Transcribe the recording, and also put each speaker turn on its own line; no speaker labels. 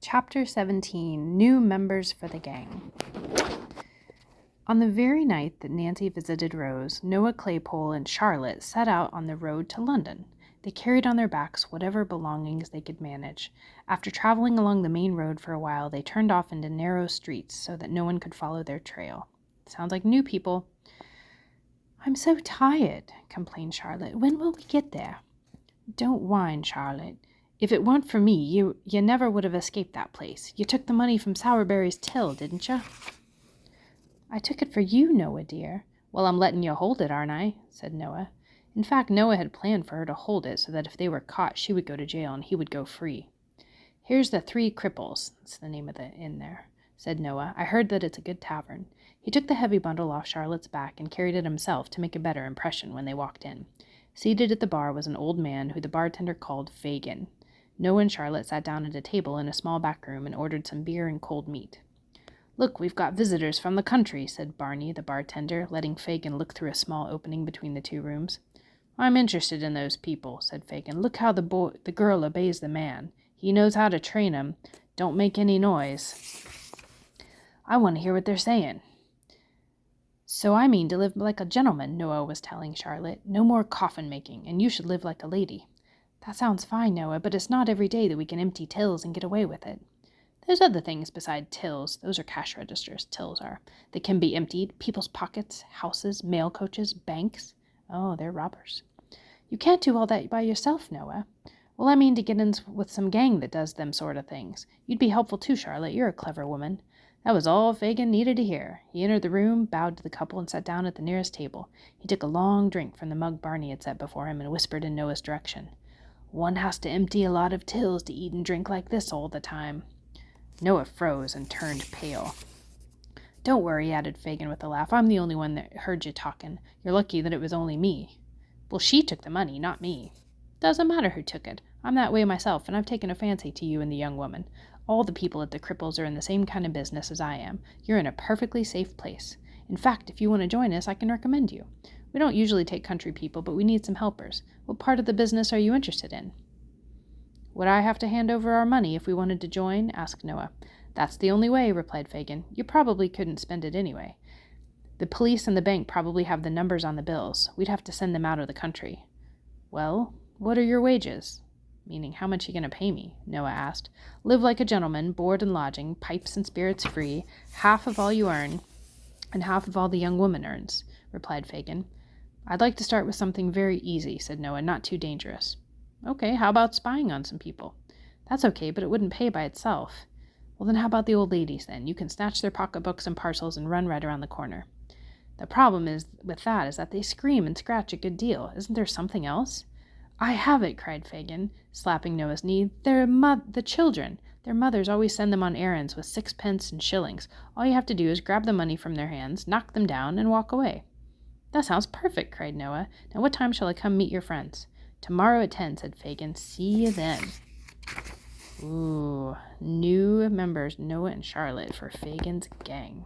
Chapter 17, New Members for the Gang. On the very night that Nancy visited Rose, Noah Claypole and Charlotte set out on the road to London. They carried on their backs whatever belongings they could manage. After traveling along the main road for a while, they turned off into narrow streets so that no one could follow their trail. Sounds like new people. "I'm so tired," complained Charlotte. "When will we get there?" "Don't whine, Charlotte. If it weren't for me, you never would have escaped that place. You took the money from Sourberry's till, didn't you?" "I took it for you, Noah, dear." "Well, I'm letting you hold it, aren't I?" said Noah. In fact, Noah had planned for her to hold it so that if they were caught, she would go to jail and he would go free. "Here's the Three Cripples," that's the name of the inn there, said Noah. "I heard that it's a good tavern." He took the heavy bundle off Charlotte's back and carried it himself to make a better impression when they walked in. Seated at the bar was an old man who the bartender called Fagin. Noah and Charlotte sat down at a table in a small back room and ordered some beer and cold meat. "Look, we've got visitors from the country," said Barney, the bartender, letting Fagin look through a small opening between the two rooms. "I'm interested in those people," said Fagin. "Look how the girl obeys the man. He knows how to train 'em. Don't make any noise. I want to hear what they're saying." "So I mean to live like a gentleman," Noah was telling Charlotte. "No more coffin making, and you should live like a lady." "That sounds fine, Noah, but it's not every day that we can empty tills and get away with it." "There's other things beside tills. Those are cash registers, tills are. That can be emptied. People's pockets, houses, mail coaches, banks. Oh, they're robbers." "You can't do all that by yourself, Noah." "Well, I mean to get in with some gang that does them sort of things. You'd be helpful too, Charlotte. You're a clever woman." That was all Fagin needed to hear. He entered the room, bowed to the couple, and sat down at the nearest table. He took a long drink from the mug Barney had set before him and whispered in Noah's direction. "One has to empty a lot of tills to eat and drink like this all the time." Noah froze and turned pale. "Don't worry," added Fagin with a laugh. "I'm the only one that heard you talking. You're lucky that it was only me." "Well, she took the money, not me." "Doesn't matter who took it. I'm that way myself, and I've taken a fancy to you and the young woman. All the people at the Cripples are in the same kind of business as I am. You're in a perfectly safe place. In fact, if you want to join us, I can recommend you. We don't usually take country people, but we need some helpers. What part of the business are you interested in?" "Would I have to hand over our money if we wanted to join?" asked Noah. "That's the only way," replied Fagin. "You probably couldn't spend it anyway. The police and the bank probably have the numbers on the bills. We'd have to send them out of the country." "Well, what are your wages?" Meaning, how much are you going to pay me? Noah asked. "Live like a gentleman, board and lodging, pipes and spirits free, half of all you earn, and half of all the young woman earns," replied Fagin. "I'd like to start with something very easy," said Noah, "not too dangerous." "Okay, how about spying on some people?" "That's okay, but it wouldn't pay by itself." "Well, then how about the old ladies, then? You can snatch their pocketbooks and parcels and run right around the corner." "The problem is that they scream and scratch a good deal. Isn't there something else?" "I have it," cried Fagin, slapping Noah's knee. The children. Their mothers always send them on errands with 6 pence and shillings. All you have to do is grab the money from their hands, knock them down, and walk away." "That sounds perfect," cried Noah. "Now what time shall I come meet your friends?" "Tomorrow at 10, said Fagin. "See you then." Ooh, new members, Noah and Charlotte, for Fagin's gang.